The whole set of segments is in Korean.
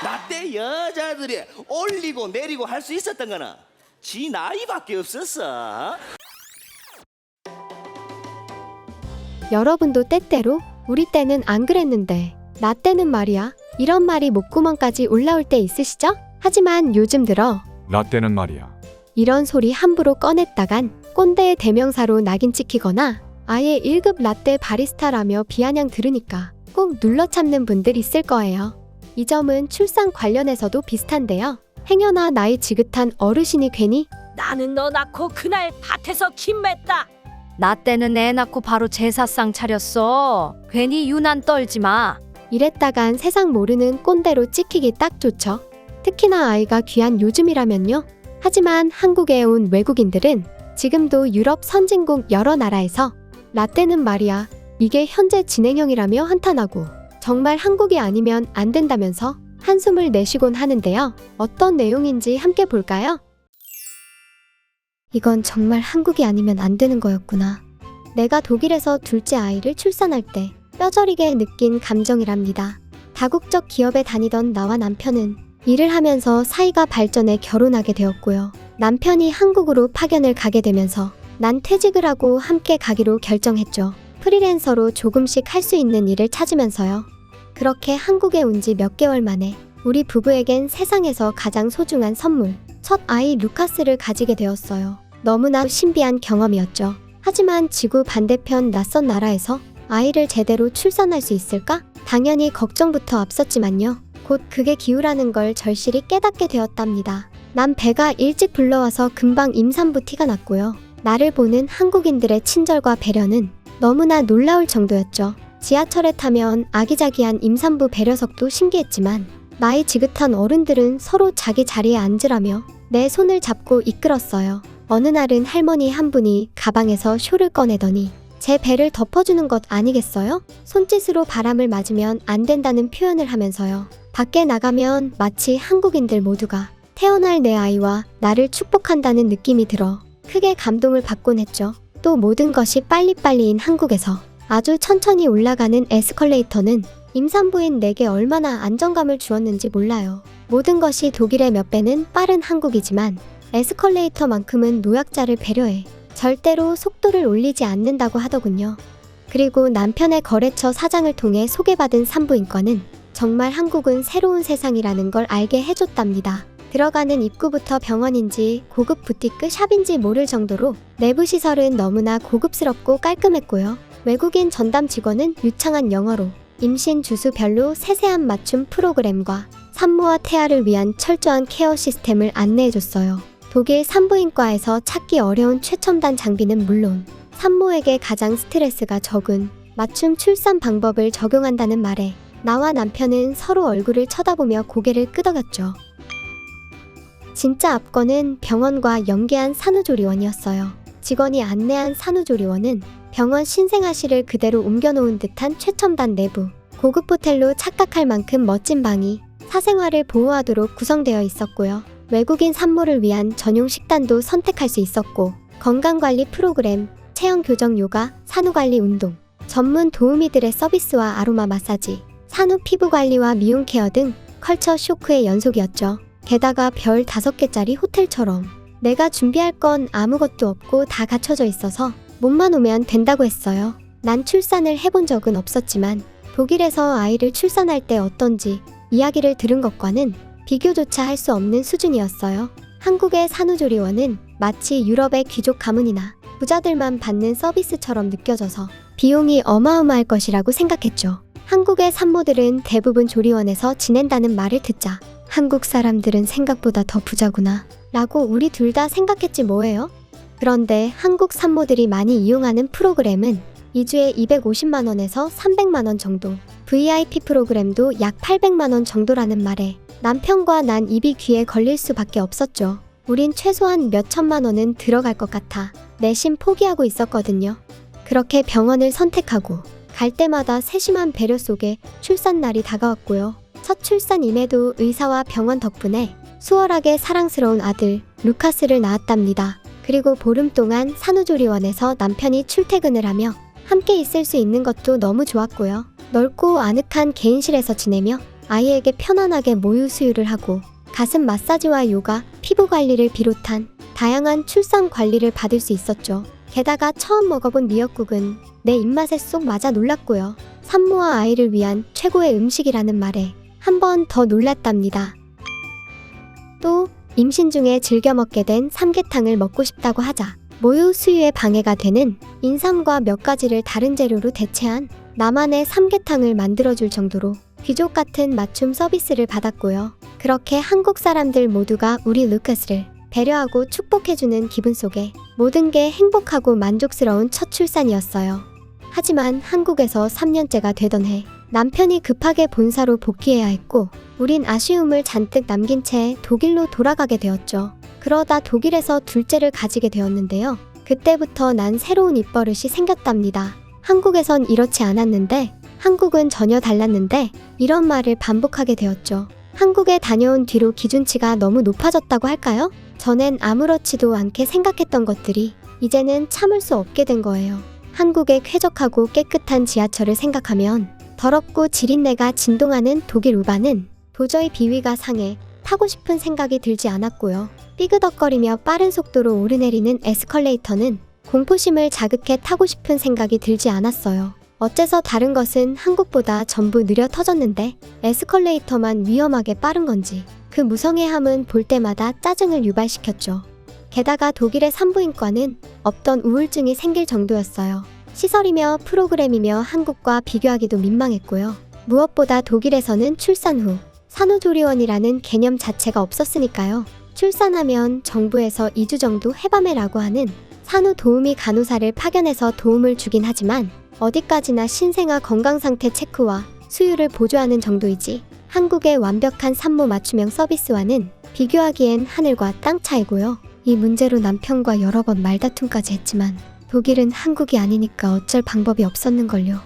나때 여자들이 올리고 내리고 할 수 있었던 거는 지 나이밖에 없었어. 여러분도 때때로 우리 때는 안 그랬는데 나 때는 말이야 이런 말이 목구멍까지 올라올 때 있으시죠? 하지만 요즘 들어 라떼는 말이야. 이런 소리 함부로 꺼냈다간 꼰대의 대명사로 낙인 찍히거나 아예 1급 라떼 바리스타라며 비아냥 들으니까 꼭 눌러 참는 분들 있을 거예요. 이 점은 출산 관련해서도 비슷한데요. 행여나 나이 지긋한 어르신이 괜히 나는 너 낳고 그날 밭에서 김 맸다. 나 때는 애 낳고 바로 제사상 차렸어. 괜히 유난 떨지 마. 이랬다간 세상 모르는 꼰대로 찍히기 딱 좋죠. 특히나 아이가 귀한 요즘이라면요. 하지만 한국에 온 외국인들은 지금도 유럽 선진국 여러 나라에서 라떼는 말이야 이게 현재 진행형이라며 한탄하고 정말 한국이 아니면 안 된다면서 한숨을 내쉬곤 하는데요. 어떤 내용인지 함께 볼까요? 이건 정말 한국이 아니면 안 되는 거였구나. 내가 독일에서 둘째 아이를 출산할 때 뼈저리게 느낀 감정이랍니다. 다국적 기업에 다니던 나와 남편은 일을 하면서 사이가 발전해 결혼하게 되었고요. 남편이 한국으로 파견을 가게 되면서 난 퇴직을 하고 함께 가기로 결정했죠. 프리랜서로 조금씩 할 수 있는 일을 찾으면서요. 그렇게 한국에 온 지 몇 개월 만에 우리 부부에겐 세상에서 가장 소중한 선물, 첫 아이 루카스를 가지게 되었어요. 너무나 신비한 경험이었죠. 하지만 지구 반대편 낯선 나라에서 아이를 제대로 출산할 수 있을까? 당연히 걱정부터 앞섰지만요. 곧 그게 기우라는 걸 절실히 깨닫게 되었답니다. 난 배가 일찍 불러와서 금방 임산부 티가 났고요. 나를 보는 한국인들의 친절과 배려는 너무나 놀라울 정도였죠. 지하철에 타면 아기자기한 임산부 배려석도 신기했지만 나이 지긋한 어른들은 서로 자기 자리에 앉으라며 내 손을 잡고 이끌었어요. 어느 날은 할머니 한 분이 가방에서 쇼를 꺼내더니 제 배를 덮어주는 것 아니겠어요? 손짓으로 바람을 맞으면 안 된다는 표현을 하면서요. 밖에 나가면 마치 한국인들 모두가 태어날 내 아이와 나를 축복한다는 느낌이 들어 크게 감동을 받곤 했죠. 또 모든 것이 빨리빨리인 한국에서 아주 천천히 올라가는 에스컬레이터는 임산부인 내게 얼마나 안정감을 주었는지 몰라요. 모든 것이 독일의 몇 배는 빠른 한국이지만 에스컬레이터만큼은 노약자를 배려해 절대로 속도를 올리지 않는다고 하더군요. 그리고 남편의 거래처 사장을 통해 소개받은 산부인과는 정말 한국은 새로운 세상이라는 걸 알게 해줬답니다. 들어가는 입구부터 병원인지 고급 부티크 샵인지 모를 정도로 내부 시설은 너무나 고급스럽고 깔끔했고요. 외국인 전담 직원은 유창한 영어로 임신 주수별로 세세한 맞춤 프로그램과 산모와 태아를 위한 철저한 케어 시스템을 안내해줬어요. 독일 산부인과에서 찾기 어려운 최첨단 장비는 물론 산모에게 가장 스트레스가 적은 맞춤 출산 방법을 적용한다는 말에 나와 남편은 서로 얼굴을 쳐다보며 고개를 끄덕였죠. 진짜 압권은 병원과 연계한 산후조리원이었어요. 직원이 안내한 산후조리원은 병원 신생아실을 그대로 옮겨놓은 듯한 최첨단 내부, 고급 호텔로 착각할 만큼 멋진 방이 사생활을 보호하도록 구성되어 있었고요. 외국인 산모를 위한 전용 식단도 선택할 수 있었고 건강관리 프로그램, 체형교정 요가, 산후관리 운동, 전문 도우미들의 서비스와 아로마 마사지, 산후 피부관리와 미용 케어 등 컬처 쇼크의 연속이었죠. 게다가 별 5개짜리 호텔처럼 내가 준비할 건 아무것도 없고 다 갖춰져 있어서 몸만 오면 된다고 했어요. 난 출산을 해본 적은 없었지만 독일에서 아이를 출산할 때 어떤지 이야기를 들은 것과는 비교조차 할 수 없는 수준이었어요. 한국의 산후조리원은 마치 유럽의 귀족 가문이나 부자들만 받는 서비스처럼 느껴져서 비용이 어마어마할 것이라고 생각했죠. 한국의 산모들은 대부분 조리원에서 지낸다는 말을 듣자 한국 사람들은 생각보다 더 부자구나 라고 우리 둘 다 생각했지 뭐예요? 그런데 한국 산모들이 많이 이용하는 프로그램은 2주에 250만원에서 300만원 정도, VIP 프로그램도 약 800만원 정도라는 말에 남편과 난 입이 귀에 걸릴 수밖에 없었죠. 우린 최소한 몇 천만 원은 들어갈 것 같아 내심 포기하고 있었거든요. 그렇게 병원을 선택하고 갈 때마다 세심한 배려 속에 출산날이 다가왔고요. 첫 출산임에도 의사와 병원 덕분에 수월하게 사랑스러운 아들 루카스를 낳았답니다. 그리고 보름 동안 산후조리원에서 남편이 출퇴근을 하며 함께 있을 수 있는 것도 너무 좋았고요. 넓고 아늑한 개인실에서 지내며 아이에게 편안하게 모유 수유를 하고 가슴 마사지와 요가, 피부 관리를 비롯한 다양한 출산 관리를 받을 수 있었죠. 게다가 처음 먹어본 미역국은 내 입맛에 쏙 맞아 놀랐고요. 산모와 아이를 위한 최고의 음식이라는 말에 한 번 더 놀랐답니다. 또 임신 중에 즐겨 먹게 된 삼계탕을 먹고 싶다고 하자 모유 수유에 방해가 되는 인삼과 몇 가지를 다른 재료로 대체한 나만의 삼계탕을 만들어줄 정도로 귀족 같은 맞춤 서비스를 받았고요. 그렇게 한국 사람들 모두가 우리 루카스를 배려하고 축복해주는 기분 속에 모든 게 행복하고 만족스러운 첫 출산이었어요. 하지만 한국에서 3년째가 되던 해 남편이 급하게 본사로 복귀해야 했고 우린 아쉬움을 잔뜩 남긴 채 독일로 돌아가게 되었죠. 그러다 독일에서 둘째를 가지게 되었는데요. 그때부터 난 새로운 입버릇이 생겼답니다. 한국에선 이렇지 않았는데 한국은 전혀 달랐는데 이런 말을 반복하게 되었죠. 한국에 다녀온 뒤로 기준치가 너무 높아졌다고 할까요? 전엔 아무렇지도 않게 생각했던 것들이 이제는 참을 수 없게 된 거예요. 한국의 쾌적하고 깨끗한 지하철을 생각하면 더럽고 지린내가 진동하는 독일 우바는 도저히 비위가 상해 타고 싶은 생각이 들지 않았고요. 삐그덕거리며 빠른 속도로 오르내리는 에스컬레이터는 공포심을 자극해 타고 싶은 생각이 들지 않았어요. 어째서 다른 것은 한국보다 전부 느려 터졌는데 에스컬레이터만 위험하게 빠른 건지 그 무성의함은 볼 때마다 짜증을 유발시켰죠. 게다가 독일의 산부인과는 없던 우울증이 생길 정도였어요. 시설이며 프로그램이며 한국과 비교하기도 민망했고요. 무엇보다 독일에서는 출산 후 산후조리원이라는 개념 자체가 없었으니까요. 출산하면 정부에서 2주 정도 해밤에라고 하는 산후도우미 간호사를 파견해서 도움을 주긴 하지만 어디까지나 신생아 건강상태 체크와 수유를 보조하는 정도이지 한국의 완벽한 산모 맞춤형 서비스와는 비교하기엔 하늘과 땅 차이고요. 이 문제로 남편과 여러 번 말다툼까지 했지만 독일은 한국이 아니니까 어쩔 방법이 없었는걸요.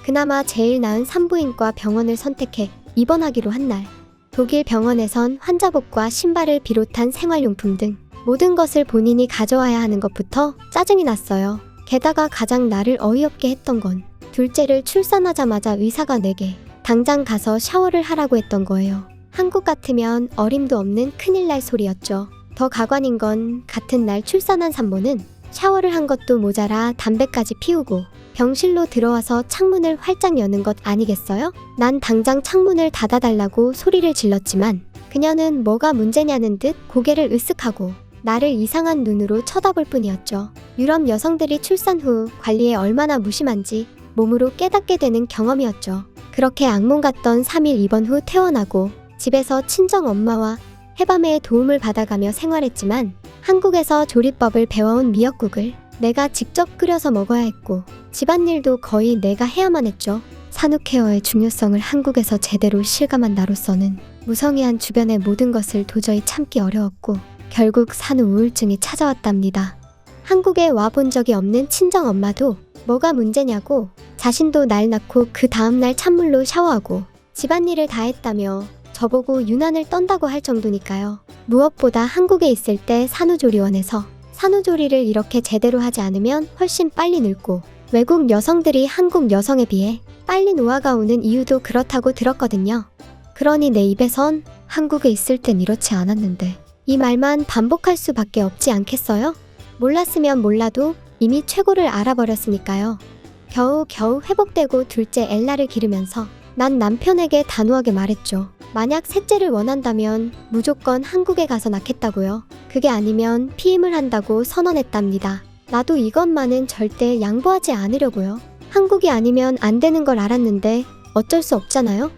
그나마 제일 나은 산부인과 병원을 선택해 입원하기로 한 날, 독일 병원에선 환자복과 신발을 비롯한 생활용품 등 모든 것을 본인이 가져와야 하는 것부터 짜증이 났어요. 게다가 가장 나를 어이없게 했던 건 둘째를 출산하자마자 의사가 내게 당장 가서 샤워를 하라고 했던 거예요. 한국 같으면 어림도 없는 큰일 날 소리였죠. 더 가관인 건 같은 날 출산한 산모는 샤워를 한 것도 모자라 담배까지 피우고 병실로 들어와서 창문을 활짝 여는 것 아니겠어요? 난 당장 창문을 닫아달라고 소리를 질렀지만 그녀는 뭐가 문제냐는 듯 고개를 으쓱하고 나를 이상한 눈으로 쳐다볼 뿐이었죠. 유럽 여성들이 출산 후 관리에 얼마나 무심한지 몸으로 깨닫게 되는 경험이었죠. 그렇게 악몽 같던 3일 입원 후 퇴원하고 집에서 친정 엄마와 해밤에 도움을 받아가며 생활했지만 한국에서 조리법을 배워온 미역국을 내가 직접 끓여서 먹어야 했고 집안일도 거의 내가 해야만 했죠. 산후케어의 중요성을 한국에서 제대로 실감한 나로서는 무성의한 주변의 모든 것을 도저히 참기 어려웠고 결국 산후 우울증이 찾아왔답니다. 한국에 와본 적이 없는 친정엄마도 뭐가 문제냐고 자신도 날 낳고 그 다음날 찬물로 샤워하고 집안일을 다 했다며 저보고 유난을 떤다고 할 정도니까요. 무엇보다 한국에 있을 때 산후조리원에서 산후조리를 이렇게 제대로 하지 않으면 훨씬 빨리 늙고 외국 여성들이 한국 여성에 비해 빨리 노화가 오는 이유도 그렇다고 들었거든요. 그러니 내 입에선 한국에 있을 땐 이렇지 않았는데 이 말만 반복할 수밖에 없지 않겠어요? 몰랐으면 몰라도 이미 최고를 알아버렸으니까요. 겨우 회복되고 둘째 엘라를 기르면서 난 남편에게 단호하게 말했죠. 만약 셋째를 원한다면 무조건 한국에 가서 낳겠다고요. 그게 아니면 피임을 한다고 선언했답니다. 나도 이것만은 절대 양보하지 않으려고요. 한국이 아니면 안 되는 걸 알았는데 어쩔 수 없잖아요.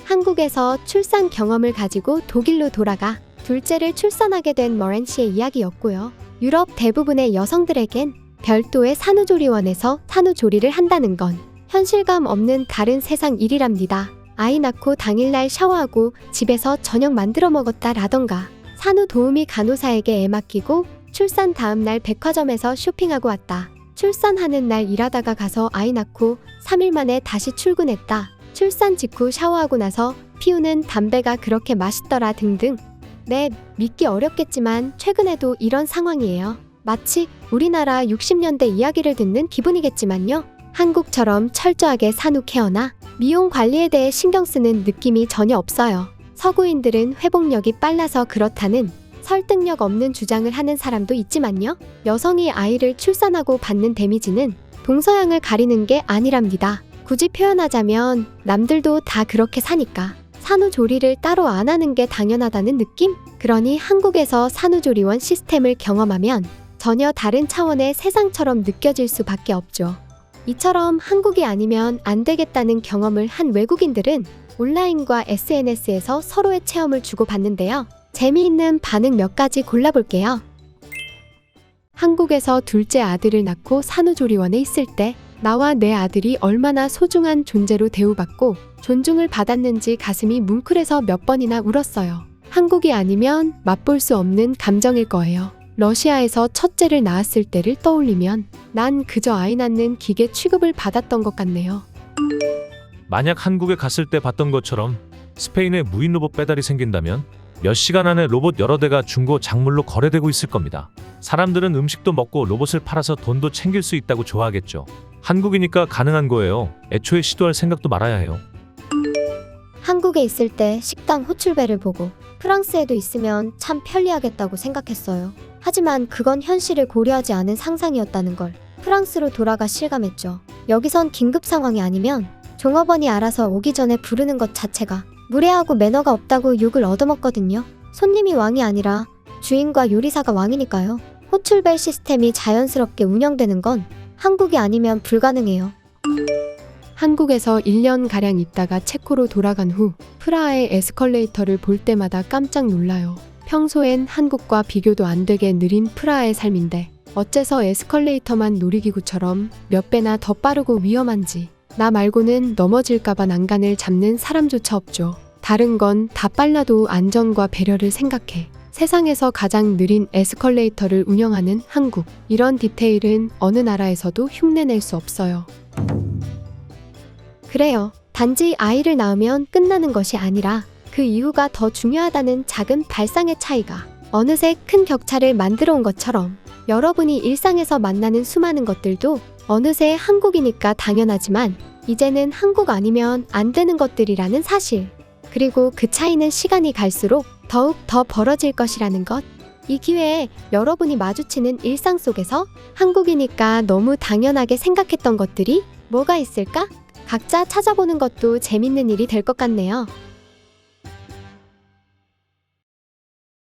한국에서 출산 경험을 가지고 독일로 돌아가 둘째를 출산하게 된 머렌 씨의 이야기였고요. 유럽 대부분의 여성들에겐 별도의 산후조리원에서 산후조리를 한다는 건 현실감 없는 다른 세상 일이랍니다. 아이 낳고 당일날 샤워하고 집에서 저녁 만들어 먹었다 라던가 산후도우미 간호사에게 애 맡기고 출산 다음날 백화점에서 쇼핑하고 왔다. 출산하는 날 일하다가 가서 아이 낳고 3일 만에 다시 출근했다. 출산 직후 샤워하고 나서 피우는 담배가 그렇게 맛있더라 등등. 네, 믿기 어렵겠지만 최근에도 이런 상황이에요. 마치 우리나라 60년대 이야기를 듣는 기분이겠지만요. 한국처럼 철저하게 산후 케어나 미용 관리에 대해 신경 쓰는 느낌이 전혀 없어요. 서구인들은 회복력이 빨라서 그렇다는 설득력 없는 주장을 하는 사람도 있지만요. 여성이 아이를 출산하고 받는 데미지는 동서양을 가리는 게 아니랍니다. 굳이 표현하자면 남들도 다 그렇게 사니까 산후조리를 따로 안 하는 게 당연하다는 느낌? 그러니 한국에서 산후조리원 시스템을 경험하면 전혀 다른 차원의 세상처럼 느껴질 수밖에 없죠. 이처럼 한국이 아니면 안 되겠다는 경험을 한 외국인들은 온라인과 SNS에서 서로의 체험을 주고받는데요. 재미있는 반응 몇 가지 골라볼게요. 한국에서 둘째 아들을 낳고 산후조리원에 있을 때 나와 내 아들이 얼마나 소중한 존재로 대우받고 존중을 받았는지 가슴이 뭉클해서 몇 번이나 울었어요. 한국이 아니면 맛볼 수 없는 감정일 거예요. 러시아에서 첫째를 낳았을 때를 떠올리면 난 그저 아이 낳는 기계 취급을 받았던 것 같네요. 만약 한국에 갔을 때 봤던 것처럼 스페인에 무인 로봇 배달이 생긴다면 몇 시간 안에 로봇 여러 대가 중고 작물로 거래되고 있을 겁니다. 사람들은 음식도 먹고 로봇을 팔아서 돈도 챙길 수 있다고 좋아하겠죠. 한국이니까 가능한 거예요. 애초에 시도할 생각도 말아야 해요. 한국에 있을 때 식당 호출벨을 보고 프랑스에도 있으면 참 편리하겠다고 생각했어요. 하지만 그건 현실을 고려하지 않은 상상이었다는 걸 프랑스로 돌아가 실감했죠. 여기선 긴급 상황이 아니면 종업원이 알아서 오기 전에 부르는 것 자체가 무례하고 매너가 없다고 욕을 얻어먹거든요. 손님이 왕이 아니라 주인과 요리사가 왕이니까요. 호출벨 시스템이 자연스럽게 운영되는 건 한국이 아니면 불가능해요. 한국에서 1년가량 있다가 체코로 돌아간 후 프라하의 에스컬레이터를 볼 때마다 깜짝 놀라요. 평소엔 한국과 비교도 안 되게 느린 프라하의 삶인데 어째서 에스컬레이터만 놀이기구처럼 몇 배나 더 빠르고 위험한지 나 말고는 넘어질까봐 난간을 잡는 사람조차 없죠. 다른 건 다 빨라도 안전과 배려를 생각해 세상에서 가장 느린 에스컬레이터를 운영하는 한국. 이런 디테일은 어느 나라에서도 흉내낼 수 없어요. 그래요. 단지 아이를 낳으면 끝나는 것이 아니라 그 이후가 더 중요하다는 작은 발상의 차이가 어느새 큰 격차를 만들어 온 것처럼 여러분이 일상에서 만나는 수많은 것들도 어느새 한국이니까 당연하지만 이제는 한국 아니면 안 되는 것들이라는 사실. 그리고 그 차이는 시간이 갈수록 더욱 더 벌어질 것이라는 것. 이 기회에 여러분이 마주치는 일상 속에서 한국이니까 너무 당연하게 생각했던 것들이 뭐가 있을까? 각자 찾아보는 것도 재밌는 일이 될 것 같네요.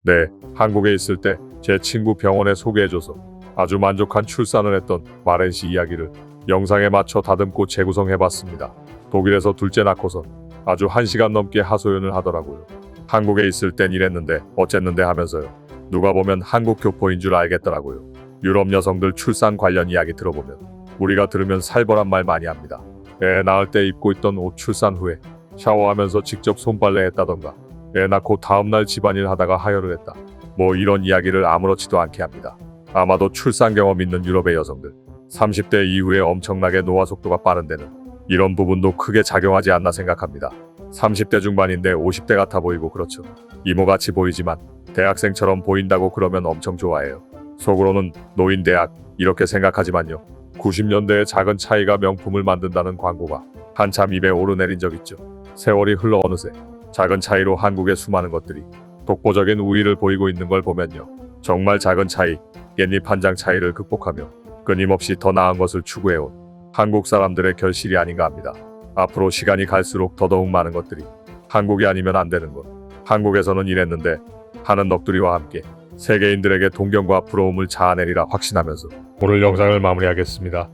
네, 한국에 있을 때 제 친구 병원에 소개해줘서 아주 만족한 출산을 했던 마렌 씨 이야기를 영상에 맞춰 다듬고 재구성해봤습니다. 독일에서 둘째 낳고선 아주 1시간 넘게 하소연을 하더라고요. 한국에 있을 땐 이랬는데 어쨌는데 하면서요. 누가 보면 한국 교포인 줄 알겠더라고요. 유럽 여성들 출산 관련 이야기 들어보면 우리가 들으면 살벌한 말 많이 합니다. 애 낳을 때 입고 있던 옷 출산 후에 샤워하면서 직접 손빨래 했다던가 애 낳고 다음날 집안일 하다가 하혈을 했다. 뭐 이런 이야기를 아무렇지도 않게 합니다. 아마도 출산 경험 있는 유럽의 여성들 30대 이후에 엄청나게 노화 속도가 빠른 데는 이런 부분도 크게 작용하지 않나 생각합니다. 30대 중반인데 50대 같아 보이고 그렇죠. 이모같이 보이지만 대학생처럼 보인다고 그러면 엄청 좋아해요. 속으로는 노인 대학 이렇게 생각하지만요. 90년대의 작은 차이가 명품을 만든다는 광고가 한참 입에 오르내린 적 있죠. 세월이 흘러 어느새 작은 차이로 한국의 수많은 것들이 독보적인 우위를 보이고 있는 걸 보면요. 정말 작은 차이, 깻잎 한 장 차이를 극복하며 끊임없이 더 나은 것을 추구해온 한국 사람들의 결실이 아닌가 합니다. 앞으로 시간이 갈수록 더더욱 많은 것들이 한국이 아니면 안 되는 것. 한국에서는 이랬는데 하는 넋두리와 함께 세계인들에게 동경과 부러움을 자아내리라 확신하면서 오늘 영상을 마무리하겠습니다.